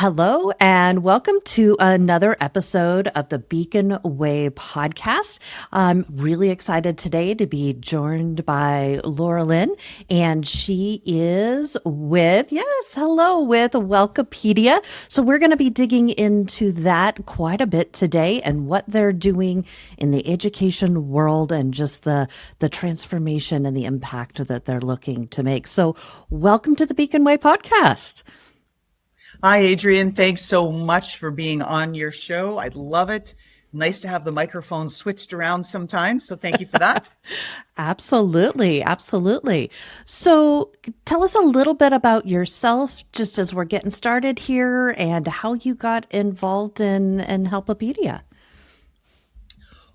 Hello, and welcome to another episode of the Beacon Way podcast. I'm really excited today to be joined by Loralyn, and she is with HELPipedia. So we're going to be digging into that quite a bit today and what they're doing in the education world and just the transformation and the impact that they're looking to make. So welcome to the Beacon Way podcast. Hi, Adrienne. Thanks so much for being on your show. I love it. Nice to have the microphone switched around sometimes. So thank you for that. Absolutely. Absolutely. So tell us a little bit about yourself, just as we're getting started here, and how you got involved in HELPipedia.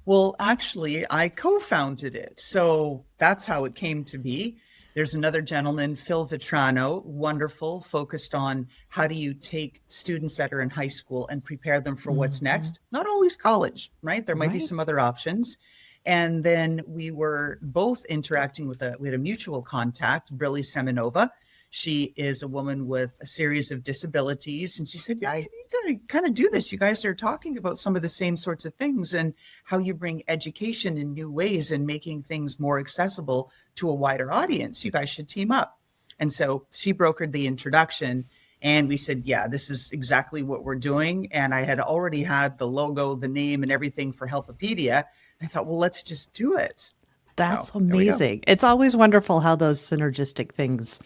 Well, actually, I co-founded it. So that's how it came to be. There's another gentleman, Phil Vitrano, wonderful, focused on how do you take students that are in high school and prepare them for what's next? Not always college, right? There might be some other options. And then we were both interacting we had a mutual contact, Brilli Semenova. She is a woman with a series of disabilities. And she said, yeah, you need to kind of do this. You guys are talking about some of the same sorts of things and how you bring education in new ways and making things more accessible to a wider audience. You guys should team up. And so she brokered the introduction. And we said, yeah, this is exactly what we're doing. And I had already had the logo, the name, and everything for HELPipedia. I thought, well, let's just do it. That's amazing. It's always wonderful how those synergistic things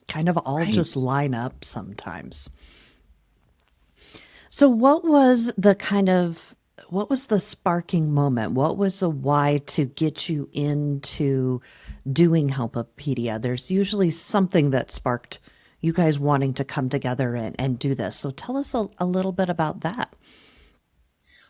kind of all just line up sometimes. So what was the sparking moment? What was the why to get you into doing HELPipedia? There's usually something that sparked you guys wanting to come together and do this. So tell us a little bit about that.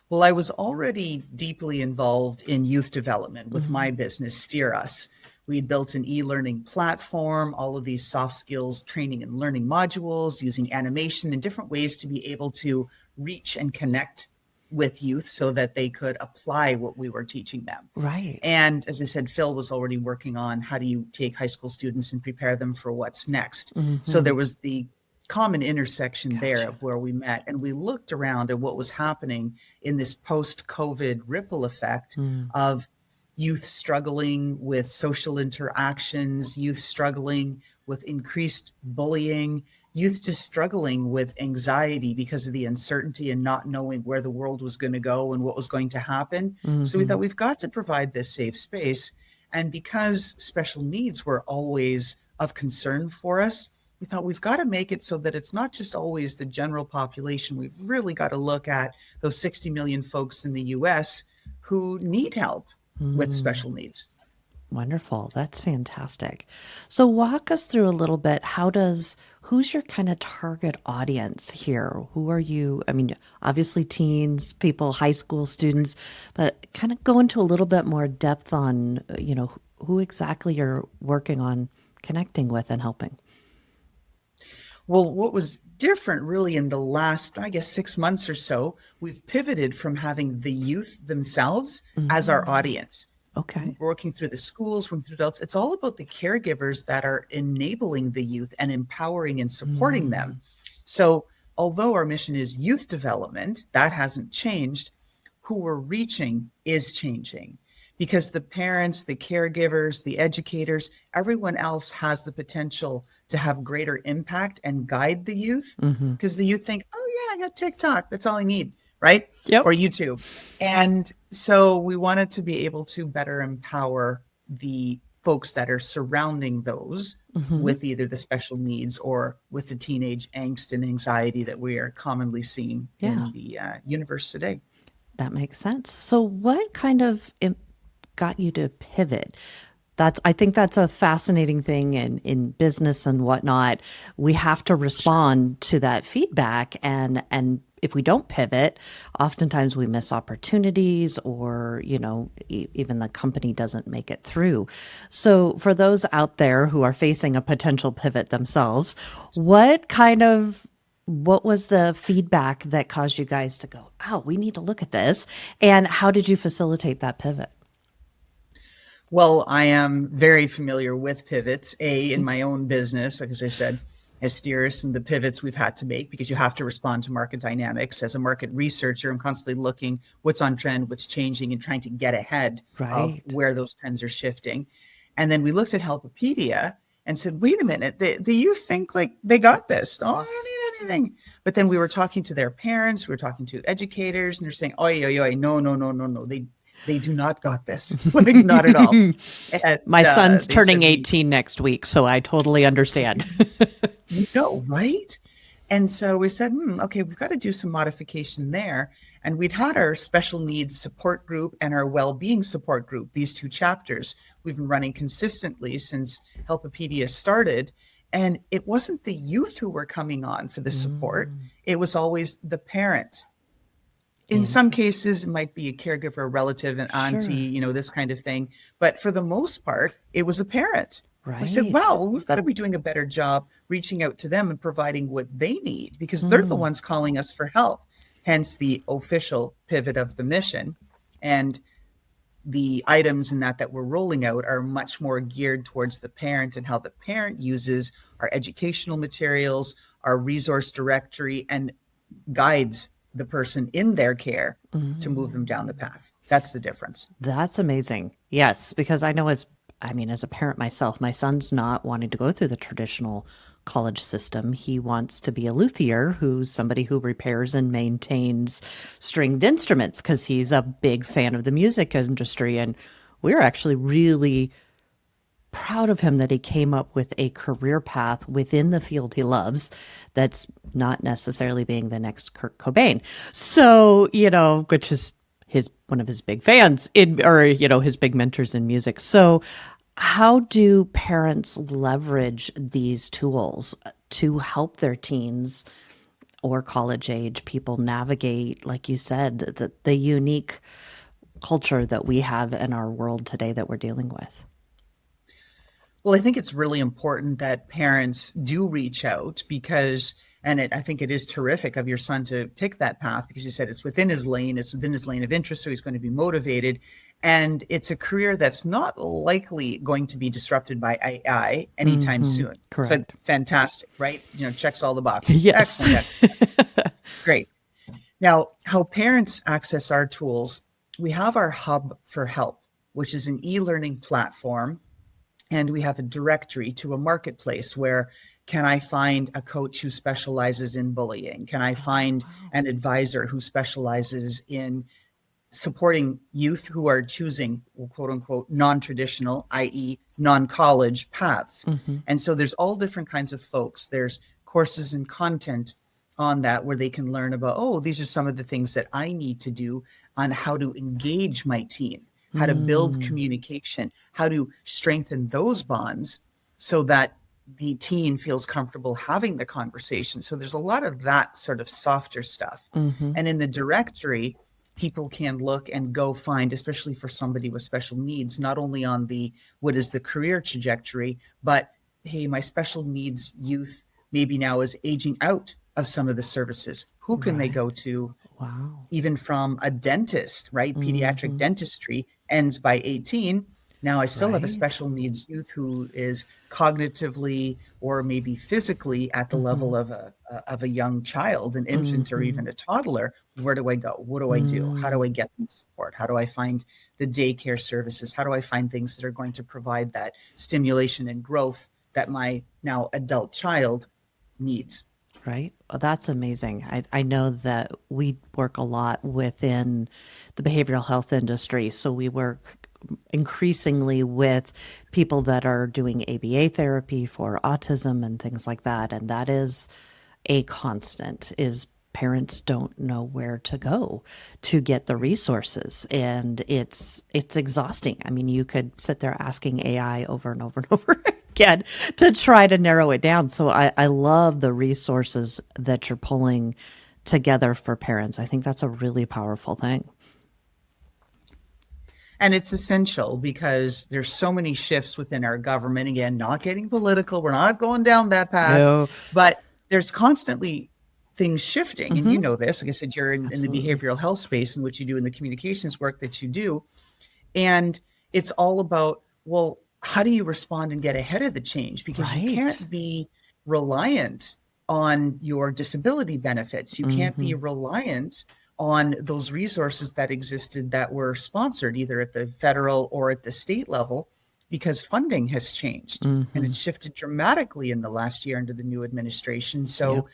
Well, I was already deeply involved in youth development with my business, Steer Us. We had built an e-learning platform, all of these soft skills training and learning modules, using animation and different ways to be able to reach and connect with youth so that they could apply what we were teaching them. Right. And as I said, Phil was already working on how do you take high school students and prepare them for what's next. So there was the common intersection there of where we met. And we looked around at what was happening in this post-COVID ripple effect of youth struggling with social interactions, youth struggling with increased bullying, youth just struggling with anxiety because of the uncertainty and not knowing where the world was going to go and what was going to happen. So we thought we've got to provide this safe space. And because special needs were always of concern for us, we thought we've got to make it so that it's not just always the general population. We've really got to look at those 60 million folks in the US who need help with special needs. Wonderful. That's fantastic. So walk us through a little bit. Who's your kind of target audience here? Who are you? I mean, obviously teens, people, high school students, but kind of go into a little bit more depth on, who exactly you're working on connecting with and helping. Well, what was different really in the last, 6 months or so, we've pivoted from having the youth themselves as our audience. Okay. Working through the schools, working through adults. It's all about the caregivers that are enabling the youth and empowering and supporting them. So although our mission is youth development, that hasn't changed. Who we're reaching is changing. Because the parents, the caregivers, the educators, everyone else has the potential to have greater impact and guide the youth. Because the youth think, oh yeah, I got TikTok. That's all I need, right? Yep. Or YouTube. And so we wanted to be able to better empower the folks that are surrounding those with either the special needs or with the teenage angst and anxiety that we are commonly seeing in the universe today. That makes sense. So what kind of got you to pivot? I think that's a fascinating thing in business and whatnot. We have to respond to that feedback, and if we don't pivot, oftentimes we miss opportunities, or even the company doesn't make it through. So for those out there who are facing a potential pivot themselves, what was the feedback that caused you guys to go, oh, we need to look at this, and how did you facilitate that pivot? Well, I am very familiar with pivots, in my own business, like as I said, hysteris and the pivots we've had to make, because you have to respond to market dynamics. As a market researcher, I'm constantly looking what's on trend, what's changing, and trying to get ahead of Right. where those trends are shifting. And then we looked at HELPipedia and said, wait a minute, the youth think like they got this. Oh, I don't need anything. But then we were talking to their parents, we were talking to educators, and they're saying, no. They do not got this. Like, not at all. And, My son's they turning said, 18 next week, so I totally understand. right? And so we said, okay, we've got to do some modification there. And we'd had our special needs support group and our well-being support group, these two chapters, we've been running consistently since HELPipedia started. And it wasn't the youth who were coming on for the support. It was always the parent. In some cases, it might be a caregiver, a relative, an auntie, Sure. this kind of thing. But for the most part, it was a parent. I said, Right. well, we've got to be doing a better job reaching out to them and providing what they need, because they're the ones calling us for help. Hence the official pivot of the mission. And the items in that we're rolling out are much more geared towards the parent and how the parent uses our educational materials, our resource directory, and guides the person in their care to move them down the path. That's the difference. That's amazing. Yes, because I know as a parent myself, my son's not wanting to go through the traditional college system. He wants to be a luthier, who's somebody who repairs and maintains stringed instruments, because he's a big fan of the music industry. And we're actually really proud of him that he came up with a career path within the field he loves that's not necessarily being the next Kurt Cobain. So, which is one of his big fans his big mentors in music. So how do parents leverage these tools to help their teens or college age people navigate, like you said, the unique culture that we have in our world today that we're dealing with? Well, I think it's really important that parents do reach out, because, I think it is terrific of your son to pick that path, because you said it's within his lane of interest, so he's going to be motivated. And it's a career that's not likely going to be disrupted by AI anytime soon. Correct. So fantastic, right? Checks all the boxes. Yes. Excellent. Great. Now, how parents access our tools, we have our Hub for Help, which is an e-learning platform. And we have a directory to a marketplace where, can I find a coach who specializes in bullying? Can I find an advisor who specializes in supporting youth who are choosing, quote unquote, non-traditional, i.e. non-college paths? And so there's all different kinds of folks. There's courses and content on that where they can learn about, these are some of the things that I need to do on how to engage my teen, how to build communication, how to strengthen those bonds so that the teen feels comfortable having the conversation. So there's a lot of that sort of softer stuff. And in the directory, people can look and go find, especially for somebody with special needs, not only on what is the career trajectory, but hey, my special needs youth maybe now is aging out of some of the services. Who can they go to? Wow. Even from a dentist, right? Pediatric dentistry ends by 18. Now I still have a special needs youth who is cognitively or maybe physically at the level of a young child, an infant, or even a toddler. Where do I go? What do I do? How do I get them support? How do I find the daycare services? How do I find things that are going to provide that stimulation and growth that my now adult child needs? Right. Well, that's amazing. I know that we work a lot within the behavioral health industry. So we work increasingly with people that are doing ABA therapy for autism and things like that. And that is a constant, is parents don't know where to go to get the resources, and it's exhausting. I mean, you could sit there asking AI over and over and over again to try to narrow it down. So I love the resources that you're pulling together for parents. I think that's a really powerful thing. And it's essential because there's so many shifts within our government. Again, not getting political. We're not going down that path. No. But there's constantly things shifting. And you know this. Like I said, you're in the behavioral health space, and what you do in the communications work that you do. And it's all about, well, how do you respond and get ahead of the change? Because you can't be reliant on your disability benefits. You can't be Mm-hmm. reliant on those resources that existed that were sponsored either at the federal or at the state level, because funding has changed and Mm-hmm. it's shifted dramatically in the last year under the new administration. Yep. So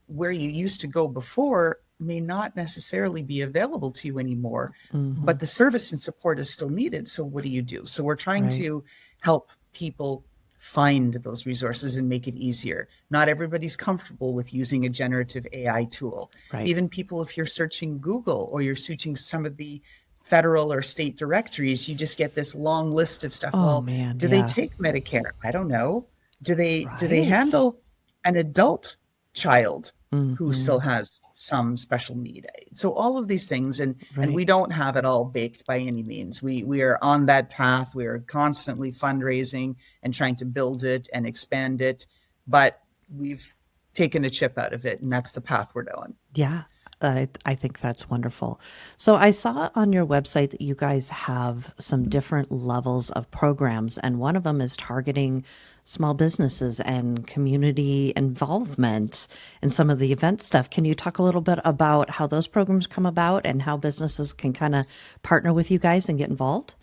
where you used to go before may not necessarily be available to you anymore, Mm-hmm. but the service and support is still needed. So what do you do? So we're trying Right. to help people find those resources and make it easier. Not everybody's comfortable with using a generative AI tool. Right. Even people, if you're searching Google or you're searching some of the federal or state directories, you just get this long list of stuff. Oh Well, man, do they yeah. take Medicare? I don't know. Do they Right. handle an adult child who Mm-hmm. still has some special need? So all of these things, and Right. we don't have it all baked by any means. We are on that path. We are constantly fundraising and trying to build it and expand it, but we've taken a chip out of it, and that's the path we're doing. Yeah, I think that's wonderful. So I saw on your website that you guys have some different levels of programs, and one of them is targeting small businesses and community involvement and some of the event stuff. Can you talk a little bit about how those programs come about and how businesses can kind of partner with you guys and get involved?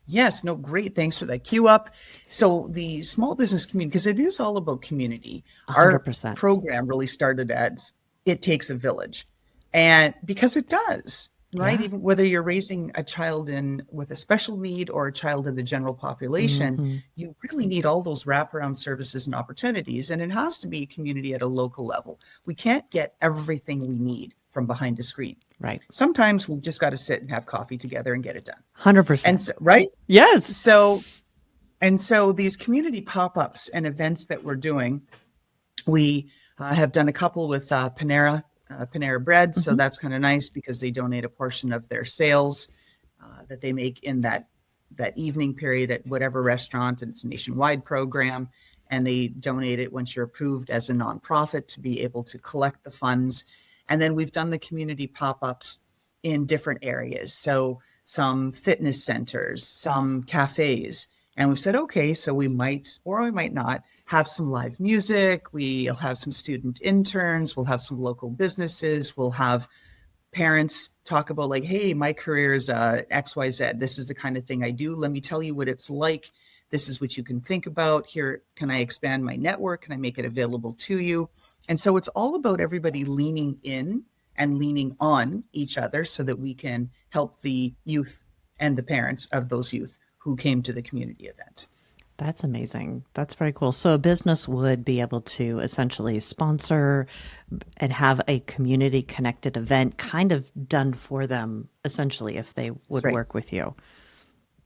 Yes, no, great. Thanks for that cue up. So the small business community, because it is all about community. Our 100%. program really started as it takes a village. And because it does, right? Yeah. Even whether you're raising a child in with a special need or a child in the general population, Hmm. you really need all those wraparound services and opportunities. And it has to be a community at a local level. We can't get everything we need from behind a screen. Right. Sometimes we've just got to sit and have coffee together and get it done. And 100%. so, right? Yes. So these community pop-ups and events that we're doing, we have done a couple with Panera Bread. So Hmm. that's kind of nice because they donate a portion of their sales that they make in that evening period at whatever restaurant, and it's a nationwide program. And they donate it once you're approved as a nonprofit to be able to collect the funds. And then we've done the community pop-ups in different areas. So some fitness centers, some cafes. And we said, okay, so we might, or we might not, have some live music. We'll have some student interns. We'll have some local businesses. We'll have parents talk about like, hey, my career is XYZ. This is the kind of thing I do. Let me tell you what it's like. This is what you can think about. Here, can I expand my network? Can I make it available to you? And so it's all about everybody leaning in and leaning on each other so that we can help the youth and the parents of those youth who came to the community event. That's amazing. That's very cool. So a business would be able to essentially sponsor and have a community connected event kind of done for them, essentially, if they That's would right. work with you.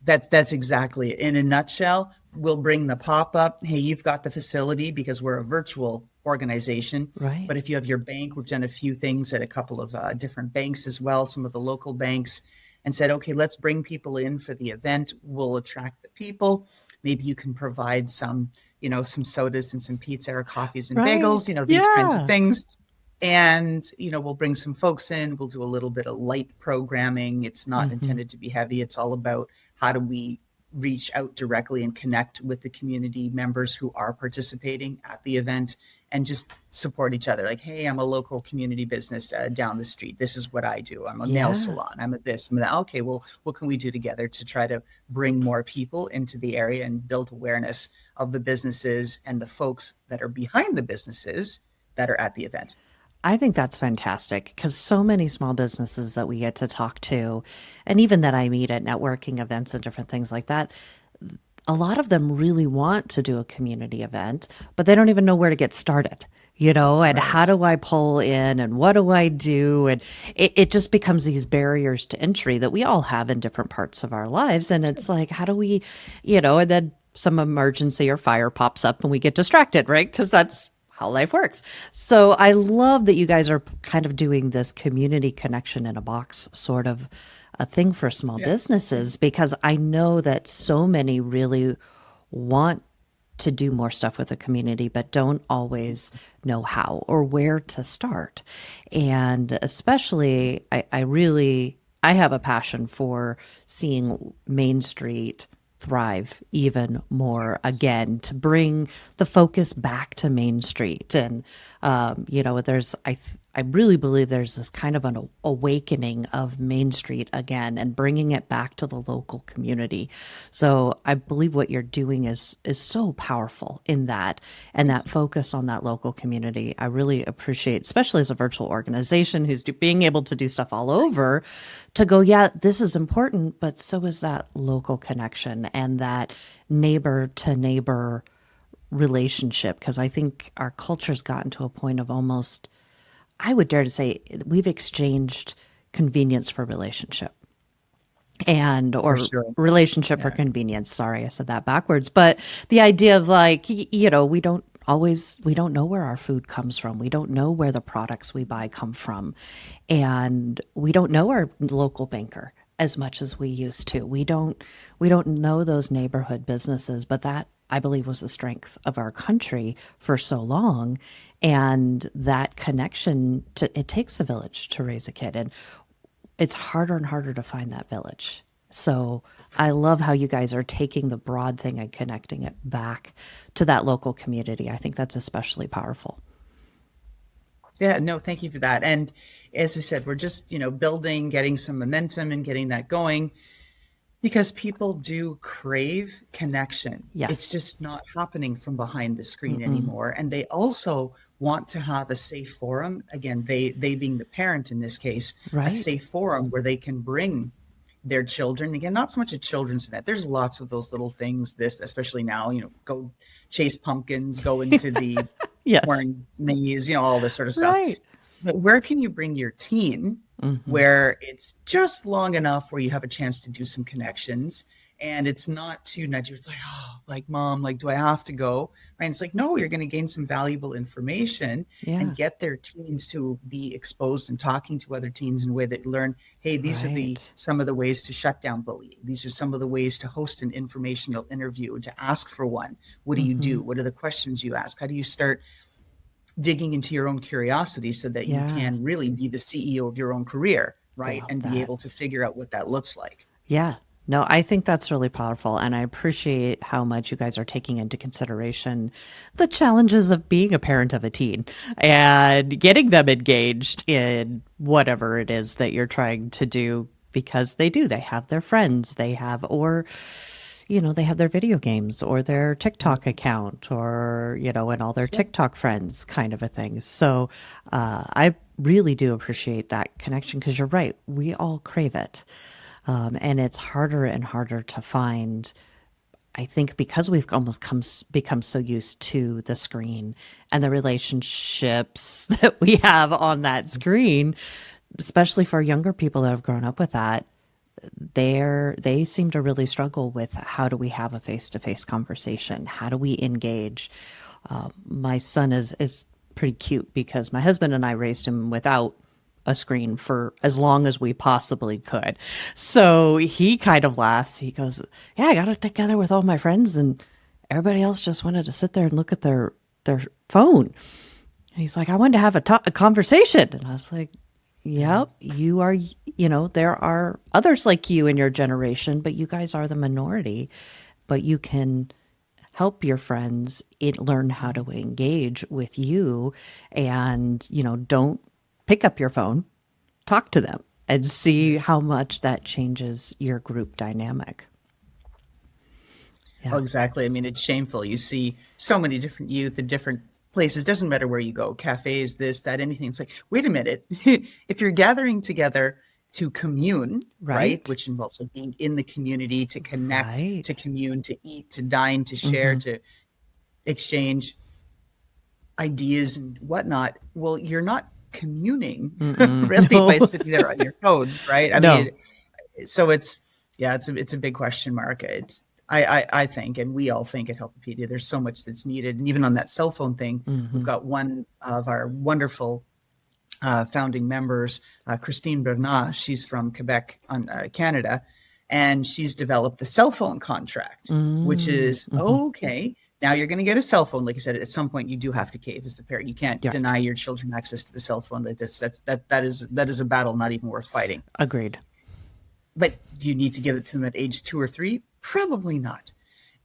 That's exactly it. In a nutshell, we'll bring the pop-up. Hey, you've got the facility because we're a virtual organization. Right. But if you have your bank, we've done a few things at a couple of different banks as well, some of the local banks, and said, okay, let's bring people in for the event. We'll attract the people. Maybe you can provide some sodas and some pizza or coffees and Right. bagels, these kinds of Yeah. things. And, we'll bring some folks in. We'll do a little bit of light programming. It's not Hmm. intended to be heavy. It's all about how do we reach out directly and connect with the community members who are participating at the event and just support each other. Like, hey, I'm a local community business down the street. This is what I do. I'm a nail Yeah. salon. I'm at this. I'm at that. Okay, well, what can we do together to try to bring more people into the area and build awareness of the businesses and the folks that are behind the businesses that are at the event? I think that's fantastic because so many small businesses that we get to talk to, and even that I meet at networking events and different things like that, a lot of them really want to do a community event, but they don't even know where to get started, and how Right. do I pull in and what do I do? And it just becomes these barriers to entry that we all have in different parts of our lives. And it's like, how do we, and then some emergency or fire pops up and we get distracted, right? Because that's how life works. So I love that you guys are kind of doing this community connection in a box sort of a thing for small Yeah. businesses because I know that so many really want to do more stuff with the community, but don't always know how or where to start. And especially, I have a passion for seeing Main Street thrive even more again, to bring the focus back to Main Street. And, I really believe there's this kind of an awakening of Main Street again and bringing it back to the local community. So I believe what you're doing is so powerful in that, and that focus on that local community. I really appreciate, especially as a virtual organization who's being able to do stuff all over, to go, yeah, this is important, but so is that local connection and that neighbor to neighbor relationship. Because I think our culture's gotten to a point of almost, I would dare to say, we've exchanged convenience for relationship, and or sure. relationship for convenience. Sorry, I said that backwards. But the idea of like, we don't know where our food comes from. We don't know where the products we buy come from. And we don't know our local banker as much as we used to. We don't know those neighborhood businesses, but that, I believe, was the strength of our country for so long. And that connection it takes a village to raise a kid. And it's harder and harder to find that village. So I love how you guys are taking the broad thing and connecting it back to that local community. I think that's especially powerful. Yeah, no, thank you for that. And as I said, we're just, building, getting some momentum and getting that going, because people do crave connection. Yes. It's just not happening from behind the screen anymore. And they also want to have a safe forum. Again, they being the parent in this case, Right. a safe forum where they can bring their children. Again, not so much a children's event. There's lots of those little things, especially now, go chase pumpkins, go into the Yes. corn maze, all this sort of stuff. Right. But where can you bring your teen where it's just long enough where you have a chance to do some connections, and it's not too nudgy? It's like, oh, like, mom, like, do I have to go? Right? And it's like, no, you're going to gain some valuable information and get their teens to be exposed and talking to other teens in a way that learn, hey, these are some of the ways to shut down bullying. These are some of the ways to host an informational interview and to ask for one. What do you do? What are the questions you ask? How do you start digging into your own curiosity so that you can really be the CEO of your own career, right? And be able to figure out what that looks like. Yeah. No, I think that's really powerful. And I appreciate how much you guys are taking into consideration the challenges of being a parent of a teen and getting them engaged in whatever it is that you're trying to do, because they have their friends, they have their video games or their TikTok account or, and all their TikTok friends kind of a thing. So I really do appreciate that connection, because you're right. We all crave it. And it's harder and harder to find, I think, because we've almost become so used to the screen and the relationships that we have on that screen, especially for younger people that have grown up with that. They seem to really struggle with, how do we have a face-to-face conversation? How do we engage? My son is pretty cute, because my husband and I raised him without a screen for as long as we possibly could. So he kind of laughs. He goes, yeah, I got it together with all my friends and everybody else just wanted to sit there and look at their phone. And he's like, I wanted to have a conversation. And I was like, yep, you are, there are others like you in your generation, but you guys are the minority. But you can help your friends learn how to engage with you, and, don't pick up your phone, talk to them, and see how much that changes your group dynamic. Yeah. Oh, exactly. I mean, it's shameful. You see so many different youth in different places. Doesn't matter where you go, cafes, this, that, anything. It's like, wait a minute. If you're gathering together to commune, right, which involves being in the community, to connect, to commune, to eat, to dine, to share, to exchange ideas and whatnot. Well, you're not communing really by sitting there on your phones, right? I mean, so it's a big question mark. I think, and we all think at HELPipedia, there's so much that's needed. And even on that cell phone thing, we've got one of our wonderful founding members, Christine Bernat. She's from Quebec, Canada, and she's developed the cell phone contract, which is okay. Now you're going to get a cell phone. Like I said, at some point you do have to cave as the parent. You can't deny your children access to the cell phone. That is a battle not even worth fighting. Agreed. But do you need to give it to them at age 2 or 3? Probably not.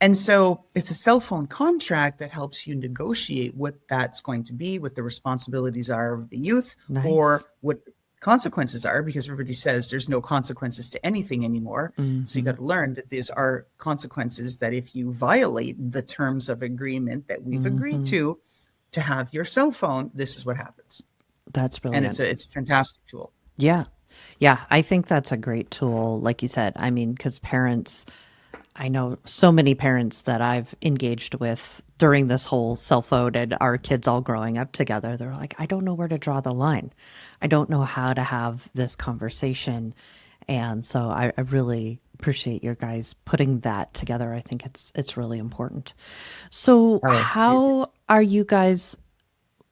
And so it's a cell phone contract that helps you negotiate what that's going to be, what the responsibilities are of the youth, Nice. or what consequences are, because everybody says there's no consequences to anything anymore. So you Mm-hmm. got to learn that these are consequences that if you violate the terms of agreement that we've agreed Mm-hmm. to have your cell phone, this is what happens. That's And brilliant. it's a fantastic tool. Yeah. Yeah. I think that's a great tool. Like you said, I mean, because parents, I know so many parents that I've engaged with during this whole cell phone and our kids all growing up together. They're like, I don't know where to draw the line. I don't know how to have this conversation. And so I really appreciate your guys putting that together. I think it's really important. So Oh, it is. how are you guys,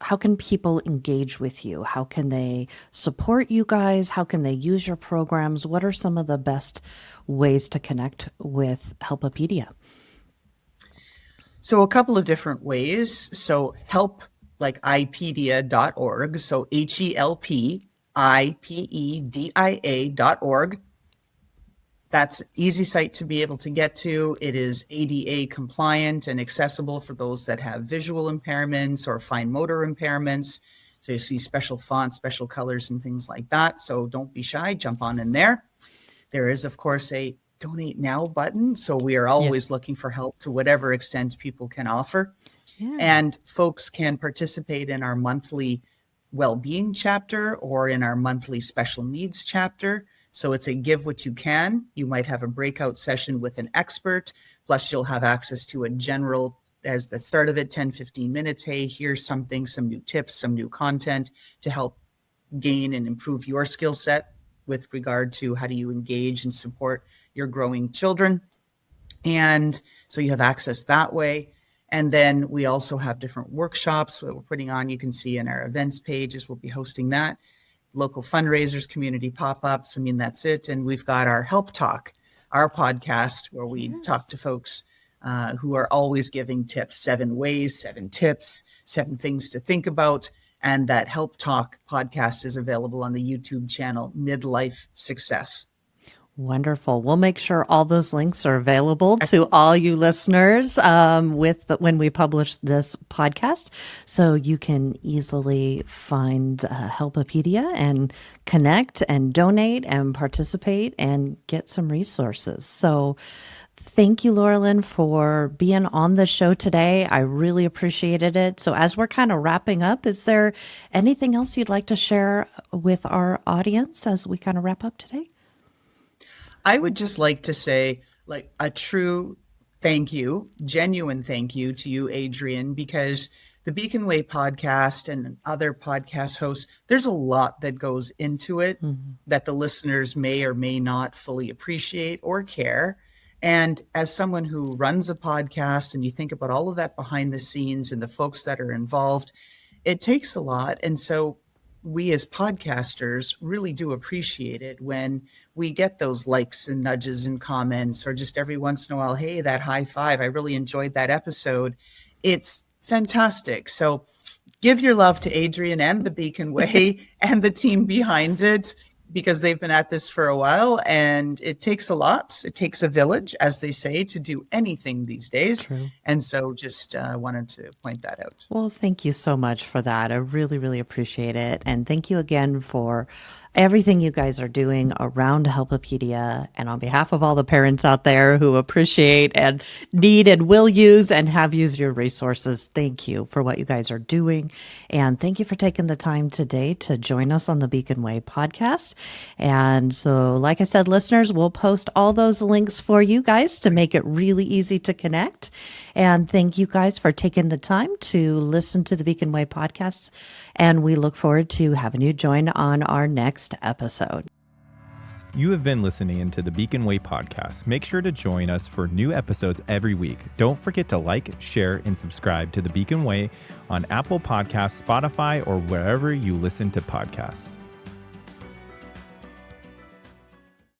how can people engage with you? How can they support you guys? How can they use your programs? What are some of the best ways to connect with HELPipedia? So a couple of different ways. So help like ipedia.org. So HELPipedia.org. That's an easy site to be able to get to. It is ADA compliant and accessible for those that have visual impairments or fine motor impairments. So you see special fonts, special colors, and things like that. So don't be shy, jump on in there. There is, of course, a donate now button. So we are Yeah. always looking for help to whatever extent people can offer. Yeah. And folks can participate in our monthly well-being chapter or in our monthly special needs chapter. So it's a give what you can. You might have a breakout session with an expert, plus you'll have access to a general, as the start of it, 10, 15 minutes. Hey, here's something, some new tips, some new content to help gain and improve your skill set with regard to how do you engage and support your growing children. And so you have access that way. And then we also have different workshops that we're putting on. You can see in our events pages, we'll be hosting that. Local fundraisers, community pop-ups. I mean, that's it. And we've got our Help Talk, our podcast where we talk to folks who are always giving tips, 7 ways, 7 tips, 7 things to think about. And that Help Talk podcast is available on the YouTube channel, Midlife Success. Wonderful. We'll make sure all those links are available to all you listeners when we publish this podcast, so you can easily find HELPipedia and connect and donate and participate and get some resources. So thank you, Loralyn, for being on the show today. I really appreciated it. So as we're kind of wrapping up, is there anything else you'd like to share with our audience as we kind of wrap up today? I would just like to say, like, a true thank you, genuine thank you to you, Adrienne, because the Beacon Way podcast and other podcast hosts, there's a lot that goes into it that the listeners may or may not fully appreciate or care. And as someone who runs a podcast and you think about all of that behind the scenes and the folks that are involved, it takes a lot. And so we as podcasters really do appreciate it when we get those likes and nudges and comments, or just every once in a while, hey, that high five, I really enjoyed that episode. It's fantastic. So give your love to Adrienne and the Beacon Way and the team behind it, because they've been at this for a while, and it takes a lot. It takes a village, as they say, to do anything these days. True. And so just wanted to point that out. Well, thank you so much for that. I really, really appreciate it. And thank you again for everything you guys are doing around HELPipedia. And on behalf of all the parents out there who appreciate and need and will use and have used your resources, thank you for what you guys are doing. And thank you for taking the time today to join us on the Beacon Way podcast. And so, like I said, listeners, we'll post all those links for you guys to make it really easy to connect. And thank you guys for taking the time to listen to the Beacon Way podcast. And we look forward to having you join on our next episode. You have been listening to the Beacon Way podcast. Make sure to join us for new episodes every week. Don't forget to like, share, and subscribe to the Beacon Way on Apple Podcasts, Spotify, or wherever you listen to podcasts.